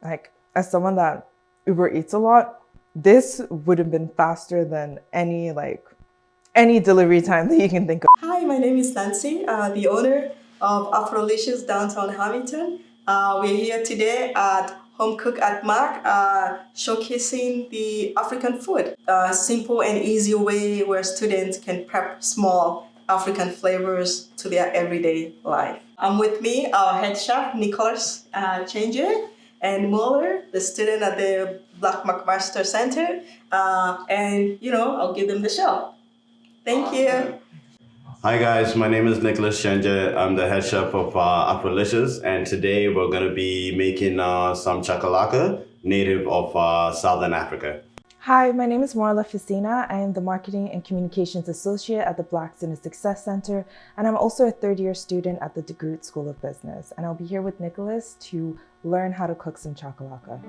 Like, as someone that Uber eats a lot, this would have been faster than any delivery time that you can think of. Hi, my name is Nancy, the owner of Afrolicious downtown Hamilton. We're here today at Home Cook at Mark, showcasing the African food. A simple and easy way where students can prep small African flavors to their everyday life. I'm with me, our head chef, Nicholas Chenje, and Muller, the student at the Black McMaster Center. I'll give them the show. Thank you. Hi guys, my name is Nicholas Chenje. I'm the head chef of Afrolicious, and today we're going to be making some chakalaka, native of Southern Africa. Hi, my name is Morola Fasina. I am the Marketing and Communications Associate at the Black Student Success Center, and I'm also a third-year student at the DeGroote School of Business. And I'll be here with Nicholas to learn how to cook some chakalaka.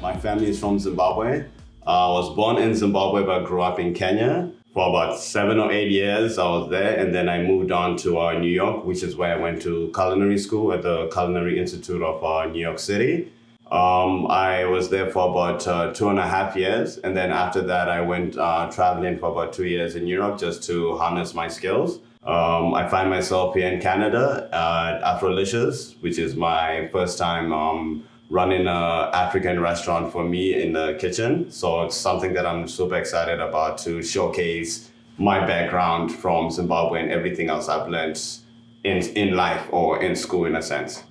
My family is from Zimbabwe. I was born in Zimbabwe, but grew up in Kenya. For about 7 or 8 years, I was there, and then I moved on to New York, which is where I went to culinary school at the Culinary Institute of New York City. I was there for about 2.5 years, and then after that, I went traveling for about 2 years in Europe just to harness my skills. I find myself here in Canada at Afrolicious, which is my first time running an African restaurant for me in the kitchen. So it's something that I'm super excited about, to showcase my background from Zimbabwe and everything else I've learned in life or in school, in a sense.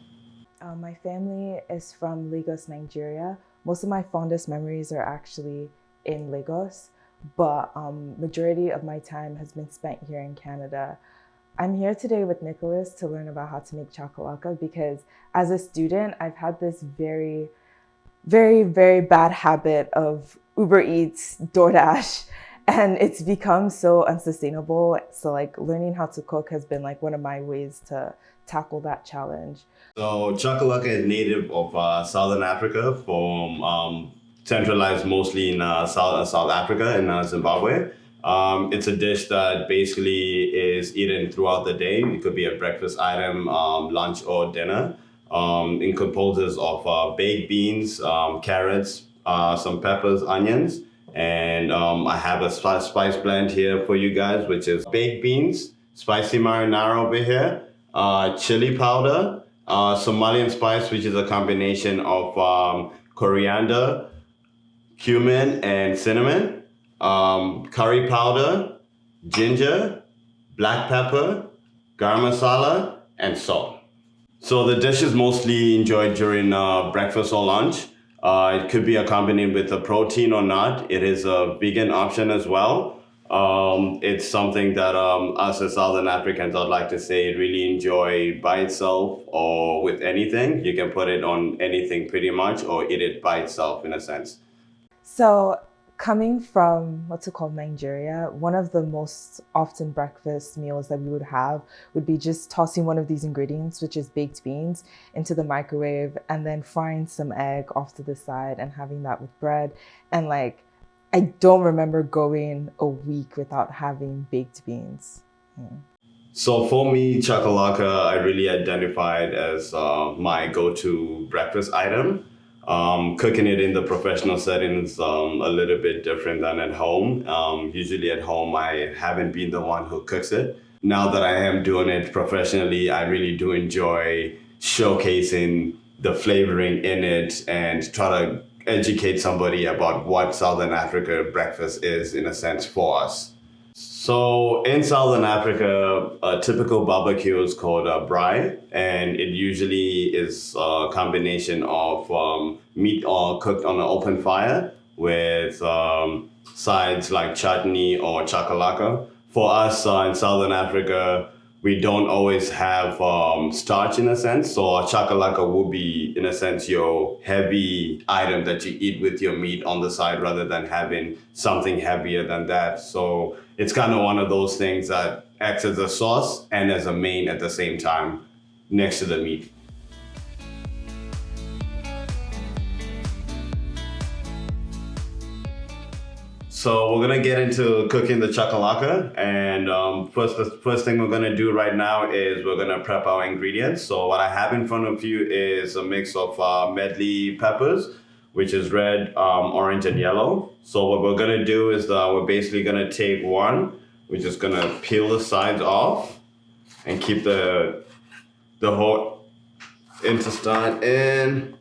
My family is from Lagos, Nigeria. Most of my fondest memories are actually in Lagos, but majority of my time has been spent here in Canada. I'm here today with Nicholas to learn about how to make chakalaka because as a student, I've had this very, very, very bad habit of Uber Eats, DoorDash, and it's become so unsustainable. So learning how to cook has been one of my ways to tackle that challenge. So chakalaka is native of Southern Africa, from centralized mostly in South Africa and Zimbabwe. It's a dish that basically is eaten throughout the day. It could be a breakfast item, lunch, or dinner. It composes of baked beans, carrots, some peppers, onions, and I have a spice blend here for you guys, which is baked beans, spicy marinara over here, chili powder, Somalian spice, which is a combination of coriander, cumin, and cinnamon. Curry powder, ginger, black pepper, garam masala, and salt. So the dish is mostly enjoyed during breakfast or lunch. It could be accompanied with a protein or not. It is a vegan option as well. It's something that us as Southern Africans, I'd like to say, really enjoy by itself or with anything. You can put it on anything pretty much, or eat it by itself in a sense. So coming from what's it called, Nigeria, one of the most often breakfast meals that we would have would be just tossing one of these ingredients, which is baked beans, into the microwave and then frying some egg off to the side and having that with bread. And I don't remember going a week without having baked beans. So for me, chakalaka, I really identified as my go-to breakfast item. Cooking it in the professional setting is a little bit different than at home. Usually at home, I haven't been the one who cooks it. Now that I am doing it professionally, I really do enjoy showcasing the flavoring in it and try to educate somebody about what Southern Africa breakfast is, in a sense, for us. So in Southern Africa, a typical barbecue is called a braai, and it usually is a combination of meat all cooked on an open fire with sides like chutney or chakalaka. For us in Southern Africa, we don't always have starch, in a sense, so a chakalaka would be, in a sense, your heavy item that you eat with your meat on the side rather than having something heavier than that. So it's kind of one of those things that acts as a sauce and as a main at the same time next to the meat. So we're gonna get into cooking the chakalaka, and the first thing we're gonna do right now is we're gonna prep our ingredients. So what I have in front of you is a mix of medley peppers, which is red, orange, and yellow. So what we're gonna do is we're basically gonna take one, we're just gonna peel the sides off and keep the whole intestine in.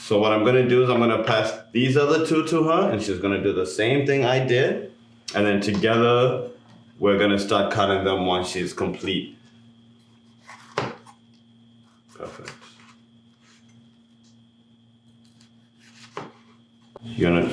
So what I'm gonna do is I'm gonna pass these other two to her, and she's gonna do the same thing I did. And then together, we're gonna start cutting them once she's complete. Perfect. You're gonna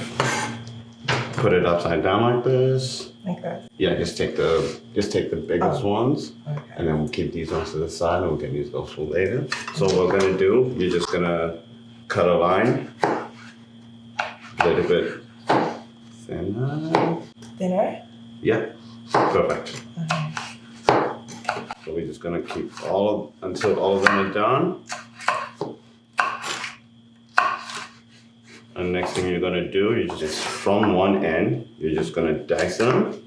put it upside down like this. Like that? Yeah, just take the biggest ones, Okay. and then we'll keep these ones to the side, and we can use those for later. So what we're gonna do, you're just gonna cut a line, a little bit thinner. Thinner? Yeah, perfect. Okay. So we're just gonna keep until all of them are done. And next thing you're gonna do, you just from one end, you're just gonna dice them.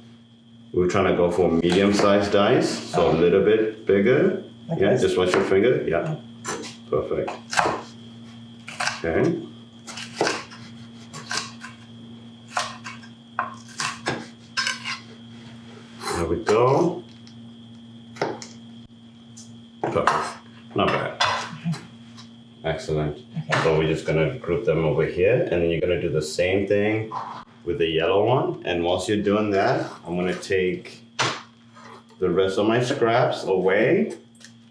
We're trying to go for medium-sized dice, so a little bit bigger. Like Yeah, this? just watch your finger. Yeah, perfect. Okay. There we go. Perfect. Not bad. Excellent. Okay. So we're just gonna group them over here, and then you're gonna do the same thing with the yellow one. And whilst you're doing that, I'm gonna take the rest of my scraps away.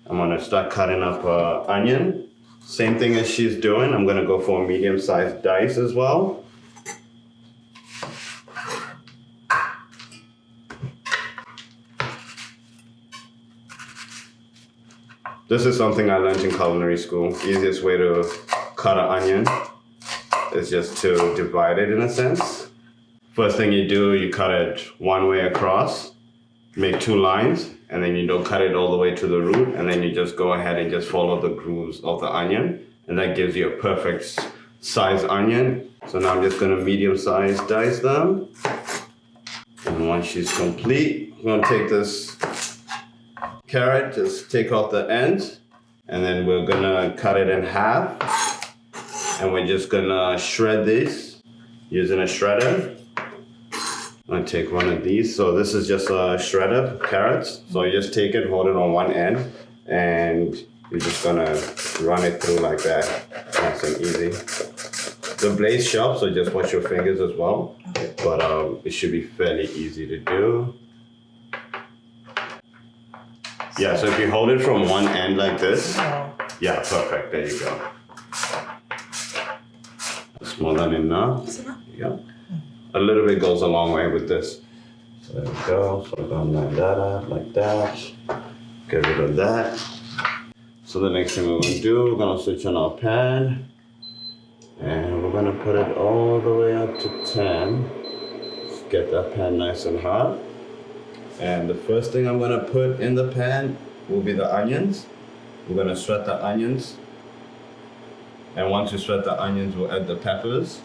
I'm gonna start cutting up onion. Same thing as she's doing. I'm gonna go for a medium-sized dice as well. This is something I learned in culinary school. Easiest way to cut an onion is just to divide it in a sense. First thing you do, you cut it one way across, make two lines, and then you don't cut it all the way to the root, and then you just go ahead and just follow the grooves of the onion, and that gives you a perfect size onion. So now I'm just gonna medium-size dice them. And once she's complete, I'm gonna take this carrot, just take off the ends, and then we're gonna cut it in half, and we're just gonna shred this using a shredder. I'm gonna take one of these. So this is just a shredder carrots. So you just take it, hold it on one end, and you're just gonna run it through like that. Nice and easy. The blade's sharp, so just watch your fingers as well. Okay. But it should be fairly easy to do. Yeah, so if you hold it from one end like this, yeah, perfect, there you go. That's more than enough. Yeah. A little bit goes a long way with this. So there we go, so we're gonna line that up like that. Get rid of that. So the next thing we're gonna do, we're gonna switch on our pan, and we're gonna put it all the way up to 10. Let's get that pan nice and hot. And the first thing I'm gonna put in the pan will be the onions. We're gonna sweat the onions. And once you sweat the onions, we'll add the peppers.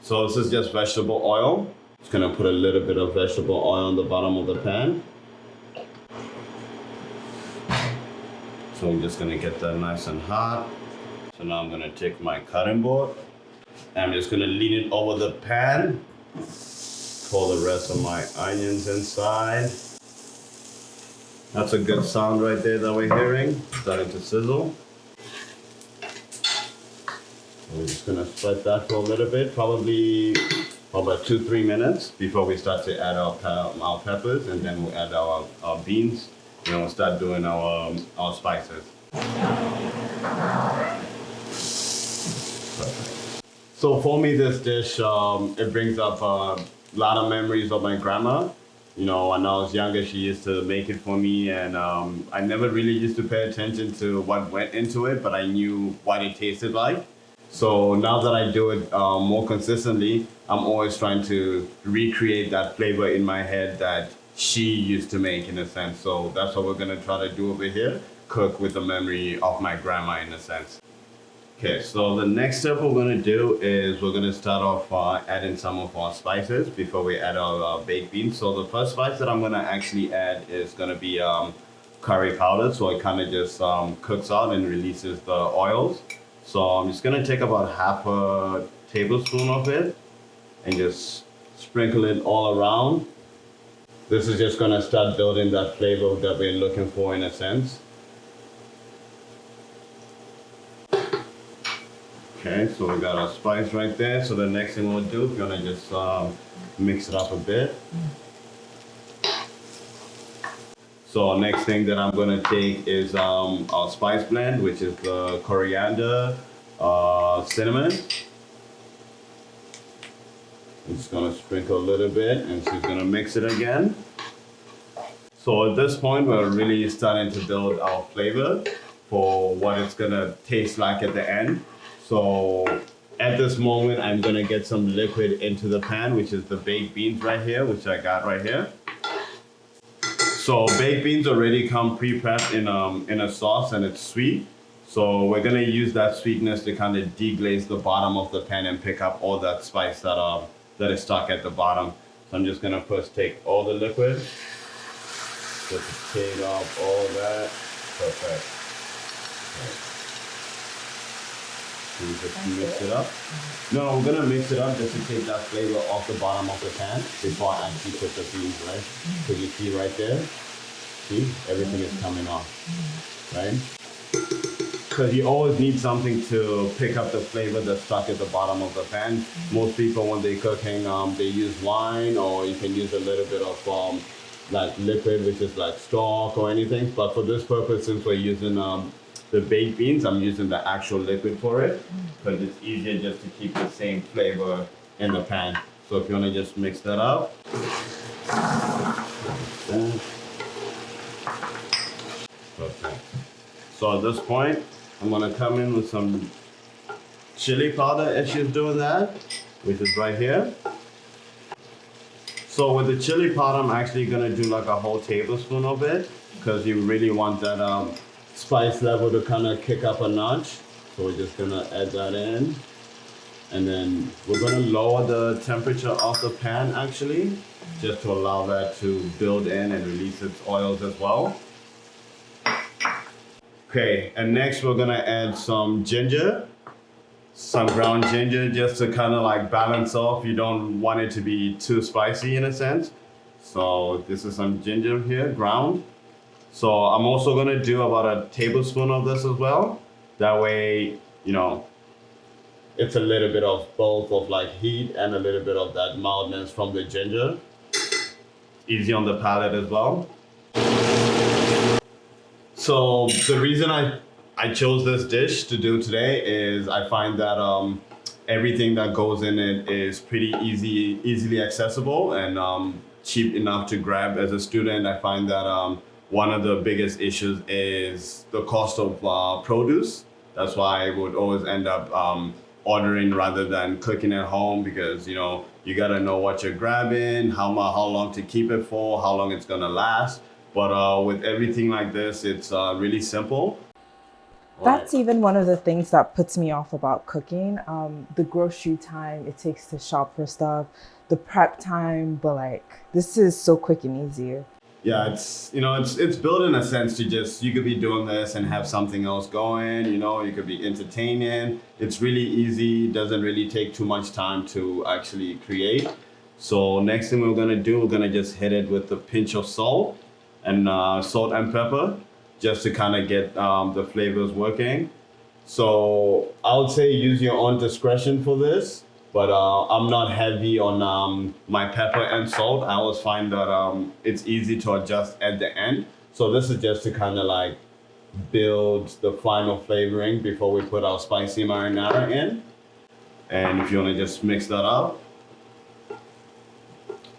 So this is just vegetable oil. Just gonna put a little bit of vegetable oil on the bottom of the pan. So I'm just gonna get that nice and hot. So now I'm gonna take my cutting board, and I'm just gonna lean it over the pan. Pour the rest of my onions inside. That's a good sound right there that we're hearing, starting to sizzle. We're just gonna spread that for a little bit, probably for about 2-3 minutes before we start to add our peppers, and then we'll add our beans, and then we'll start doing our spices. Perfect. So for me, this dish, it brings up a lot of memories of my grandma. You know, when I was younger, she used to make it for me, and I never really used to pay attention to what went into it, but I knew what it tasted like. So now that I do it more consistently, I'm always trying to recreate that flavor in my head that she used to make, in a sense. So that's what we're gonna try to do over here, cook with the memory of my grandma, in a sense. Okay, so the next step we're gonna do is we're gonna start off adding some of our spices before we add our baked beans. So the first spice that I'm gonna actually add is gonna be curry powder. So it kind of just cooks out and releases the oils. So I'm just gonna take about half a tablespoon of it and just sprinkle it all around. This is just gonna start building that flavor that we're looking for in a sense. Okay, so we got our spice right there. So the next thing we'll do, we're gonna just mix it up a bit. So next thing that I'm gonna take is our spice blend, which is the coriander, cinnamon. I'm just gonna sprinkle a little bit and she's gonna mix it again. So at this point, we're really starting to build our flavor for what it's gonna taste like at the end. So at this moment, I'm gonna get some liquid into the pan, which is the baked beans right here, which I got right here. So baked beans already come pre-prepped in a sauce and it's sweet. So we're gonna use that sweetness to kind of deglaze the bottom of the pan and pick up all that spice that is stuck at the bottom. So I'm just gonna first take all the liquid, just take off all that. Perfect. Okay. So we just mix it up. No, we're gonna mix it up just to take that flavor off the bottom of the pan before I actually put the beans, right? So you see right there, see, everything is coming off, right? Because you always need something to pick up the flavor that's stuck at the bottom of the pan. Most people, when they're cooking, they use wine, or you can use a little bit of like liquid, which is like stock or anything. But for this purpose, since we're using the baked beans, I'm using the actual liquid for it because it's easier just to keep the same flavor in the pan. So if you want to just mix that up. Perfect. So at this point, I'm gonna come in with some chili powder as she's doing that, which is right here. So with the chili powder, I'm actually gonna do like a whole tablespoon of it because you really want that spice level to kind of kick up a notch. So we're just gonna add that in. And then we're gonna lower the temperature of the pan actually, just to allow that to build in and release its oils as well. Okay, and next we're gonna add some ginger, some ground ginger, just to kind of like balance off. You don't want it to be too spicy in a sense. So this is some ginger here, ground. So I'm also gonna do about a tablespoon of this as well. That way, you know, it's a little bit of both of like heat and a little bit of that mildness from the ginger. Easy on the palate as well. So the reason I chose this dish to do today is I find that everything that goes in it is pretty easily accessible and cheap enough to grab. As a student, I find that one of the biggest issues is the cost of produce. That's why I would always end up ordering rather than cooking at home because, you know, you gotta know what you're grabbing, how long to keep it for, how long it's gonna last. But with everything like this, it's really simple. That's even one of the things that puts me off about cooking. The grocery time it takes to shop for stuff, the prep time, but like this is so quick and easy. Yeah, it's built in a sense to just, you could be doing this and have something else going, you know, you could be entertaining. It's really easy, doesn't really take too much time to actually create. So next thing we're gonna do, we're gonna just hit it with a pinch of salt and pepper, just to kind of get the flavors working. So I would say use your own discretion for this, but I'm not heavy on my pepper and salt. I always find that it's easy to adjust at the end. So this is just to kind of like build the final flavoring before we put our spicy marinara in. And if you want to just mix that up.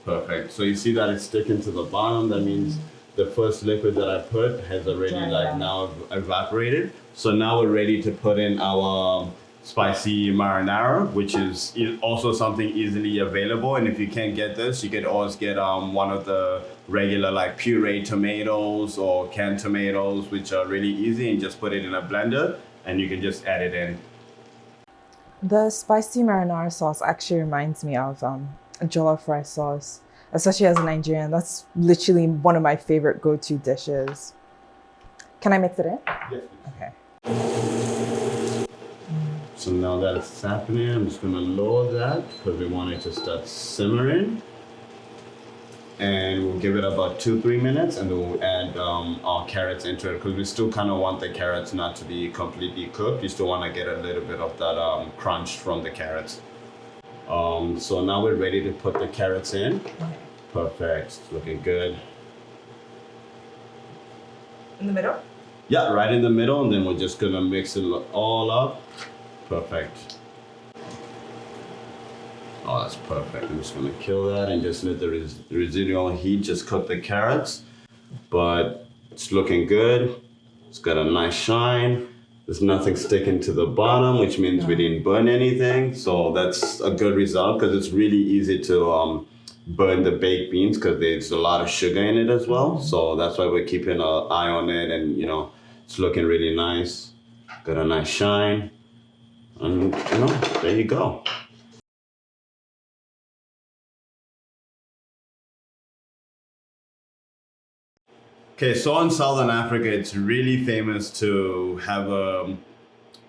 Perfect. So you see that it's sticking to the bottom. That means the first liquid that I put has already now evaporated. So now we're ready to put in our spicy marinara, which is also something easily available. And if you can't get this, you could always get one of the regular like pureed tomatoes or canned tomatoes, which are really easy, and just put it in a blender and you can just add it in. The spicy marinara sauce actually reminds me of jollof rice sauce, especially as a Nigerian. That's literally one of my favorite go-to dishes. Can I mix it in? Yes. Okay. So now that it's happening, I'm just gonna lower that because we want it to start simmering. And we'll give it about 2-3 minutes, and then we'll add our carrots into it because we still kind of want the carrots not to be completely cooked. You still want to get a little bit of that crunch from the carrots. So now we're ready to put the carrots in. Perfect, it's looking good. In the middle? Yeah, right in the middle, and then we're just gonna mix it all up. Perfect. Oh, that's perfect. I'm just gonna kill that and just let the residual heat just cook the carrots. But it's looking good. It's got a nice shine. There's nothing sticking to the bottom, which means we didn't burn anything. So that's a good result because it's really easy to burn the baked beans because there's a lot of sugar in it as well. So that's why we're keeping an eye on it, and it's looking really nice. Got a nice shine. And there you go. Okay, so in Southern Africa, it's really famous to have a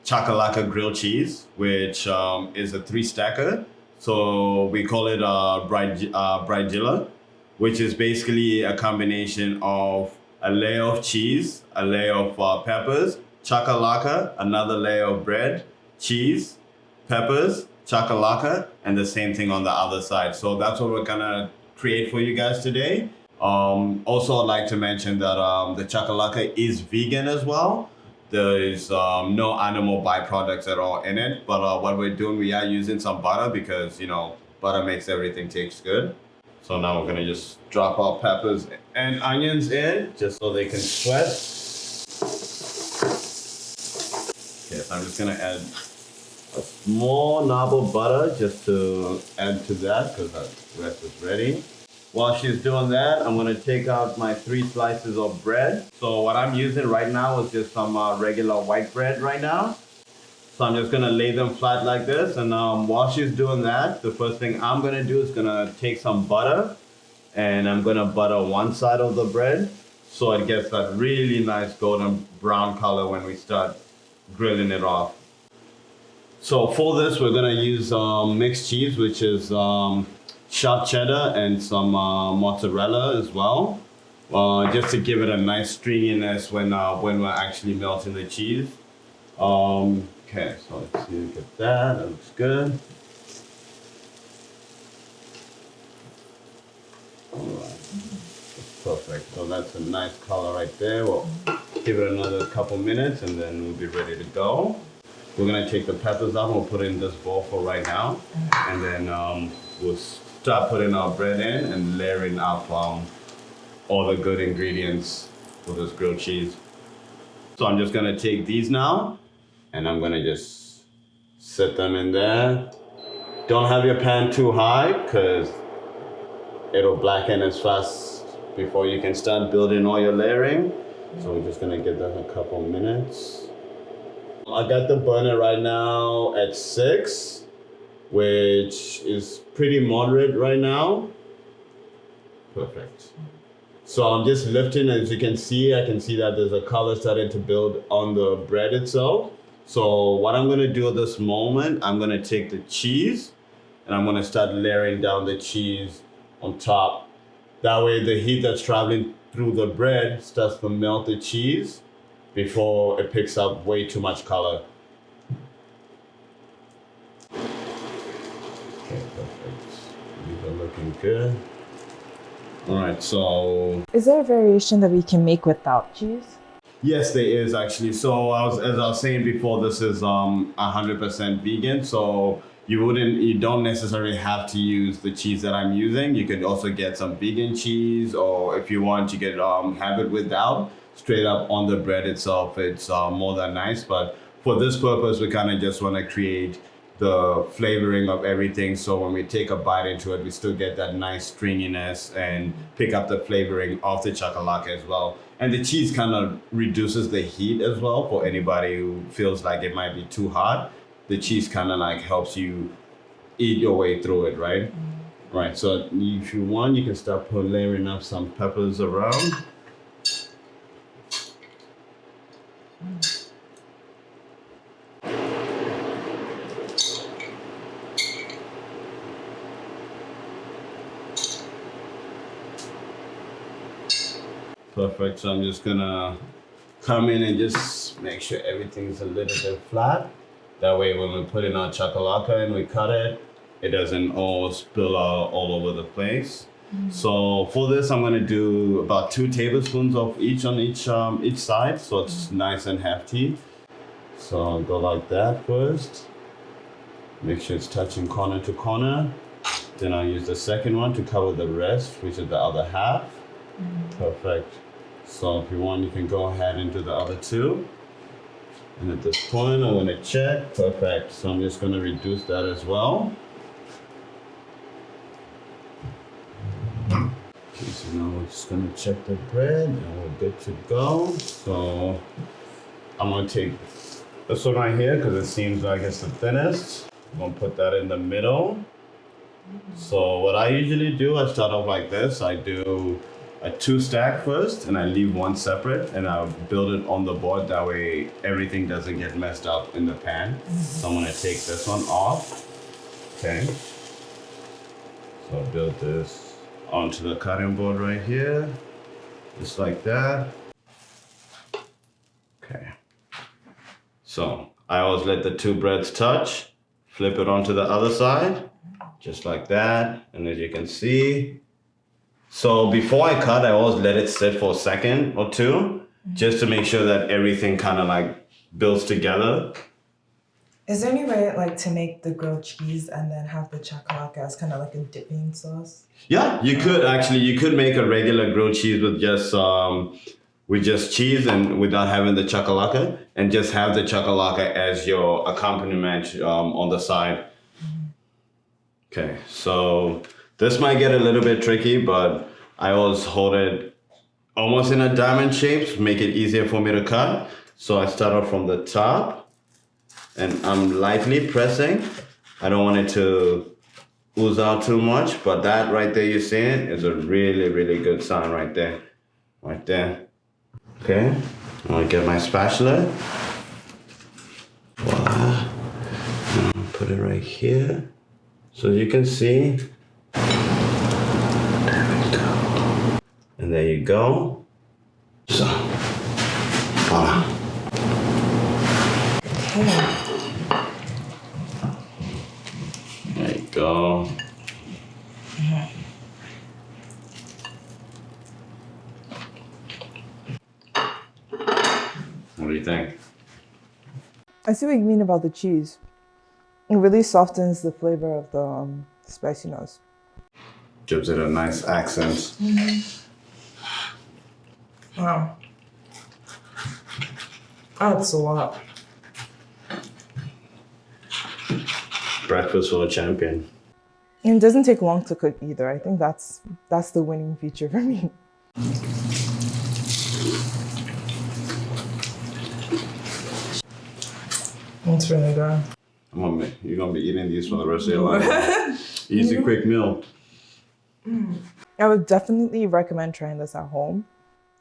Chakalaka grilled cheese, which is a 3-stacker. So we call it a Braaibroodjies, which is basically a combination of a layer of cheese, a layer of peppers, Chakalaka, another layer of bread, cheese, peppers, Chakalaka, and the same thing on the other side. So that's what we're gonna create for you guys today. Also, I'd like to mention that the Chakalaka is vegan as well. There is no animal byproducts at all in it. But what we're doing, we are using some butter because, butter makes everything taste good. So now we're going to just drop our peppers and onions in just so they can sweat. Okay, so I'm just going to add a small knob of butter just to add to that because the rest is ready. While she's doing that, I'm going to take out my 3 slices of bread. So what I'm using right now is just some regular white bread right now. So I'm just going to lay them flat like this. And while she's doing that, the first thing I'm going to do is going to take some butter. And I'm going to butter one side of the bread so it gets that really nice golden brown color when we start grilling it off. So for this, we're going to use mixed cheese, which is sharp cheddar and some mozzarella as well, just to give it a nice stringiness when we're actually melting the cheese. Okay, so let's see, look at that. That looks good. All right, that's perfect. So that's a nice color right there. We'll give it another couple minutes and then we'll be ready to go. We're gonna take the peppers out and we'll put it in this bowl for right now, and then we'll start putting our bread in and layering up all the good ingredients for this grilled cheese. So I'm just gonna take these now and I'm gonna just set them in there. Don't have your pan too high because it'll blacken as fast before you can start building all your layering. So we're just gonna give that a couple minutes. I got the burner right now at 6. Which is pretty moderate right now. Perfect. So I'm just lifting, as you can see, I can see that there's a color starting to build on the bread itself. So what I'm gonna do at this moment, I'm gonna take the cheese and I'm gonna start layering down the cheese on top. That way the heat that's traveling through the bread starts to melt the cheese before it picks up way too much color. Okay, perfect. These are looking good. All right, so... Is there a variation that we can make without cheese? Yes, there is actually. So as I was saying before, this is 100% vegan. So you don't necessarily have to use the cheese that I'm using. You could also get some vegan cheese, or if you want, you could have it without, straight up on the bread itself. It's more than nice. But for this purpose, we kind of just want to create the flavoring of everything, so when we take a bite into it, we still get that nice stringiness and pick up the flavoring of the chakalaka as well. And the cheese kind of reduces the heat as well for anybody who feels like it might be too hot. the cheese kind of like helps you eat your way through it, right? Right, so if you want, you can start layering up some peppers around. Perfect, so I'm just gonna come in and just make sure everything's a little bit flat. That way when we put in our chakalaka and we cut it, it doesn't all spill out all over the place. So for this, I'm gonna do about 2 tablespoons of each on each side, so it's nice and hefty. So I'll go like that first. Make sure it's touching corner to corner. Then I'll use the second one to cover the rest, which is the other half. Perfect. So if you want, you can go ahead and do the other 2. And at this point, I'm gonna check. Perfect. So I'm just gonna reduce that as well. Okay, so now we're just gonna check the bread and we're good to go. So I'm gonna take this one right here because it seems like it's the thinnest. I'm gonna put that in the middle. So what I usually do, I start off like this. I do a 2 stack first and I leave 1 separate and I'll build it on the board. That way everything doesn't get messed up in the pan. So I'm gonna take this one off. Okay. So I'll build this onto the cutting board right here. Just like that. Okay. So I always let the 2 breads touch, flip it onto the other side, just like that. And as you can see, so before I cut, I always let it sit for a second or 2, just to make sure that everything kind of like builds together. Is there any way like to make the grilled cheese and then have the chakalaka as kind of like a dipping sauce? Yeah, you could actually. You could make a regular grilled cheese with just cheese and without having the chakalaka, and just have the chakalaka as your accompaniment on the side. Okay, so this might get a little bit tricky, but I always hold it almost in a diamond shape to make it easier for me to cut. So I start off from the top and I'm lightly pressing. I don't want it to ooze out too much, but that right there you're seeing is a really, really good sign right there. Right there. Okay, I'm gonna get my spatula. Voila. And I'll put it right here. So you can see. And there you go. So, voila. There you go. What do you think? I see what you mean about the cheese. It really softens the flavor of the spiciness. Gives it a nice accent. Wow. That's a lot. Breakfast for a champion. And it doesn't take long to cook either. I think that's the winning feature for me. It's really good. You're gonna be eating these for the rest of your life. Easy, quick meal. I would definitely recommend trying this at home.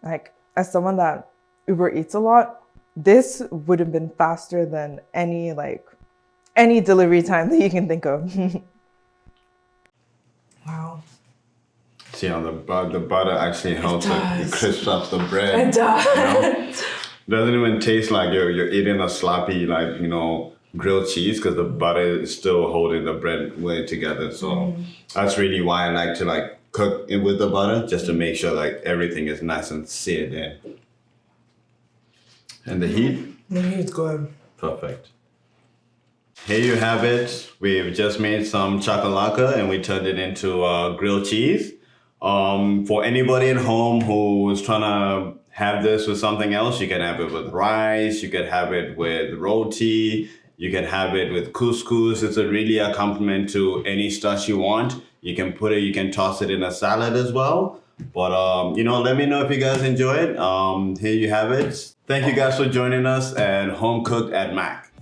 Like, as someone that Uber Eats a lot, this would have been faster than any delivery time that you can think of. Wow. See how the butter actually helps it crisps up the bread. It does. You know? Doesn't even taste like you're eating a sloppy grilled cheese because the butter is still holding the bread way together. So that's really why I like to cook it with the butter, just to make sure everything is nice and seared in. And the heat? The heat's good. Perfect. Here you have it. We've just made some chakalaka and we turned it into grilled cheese. For anybody at home who's trying to have this with something else, you can have it with rice, you can have it with roti, you can have it with couscous. It's really a compliment to any starch you want. You can toss it in a salad as well. But, let me know if you guys enjoy it. Here you have it. Thank you guys for joining us at Home Cooked at Mac.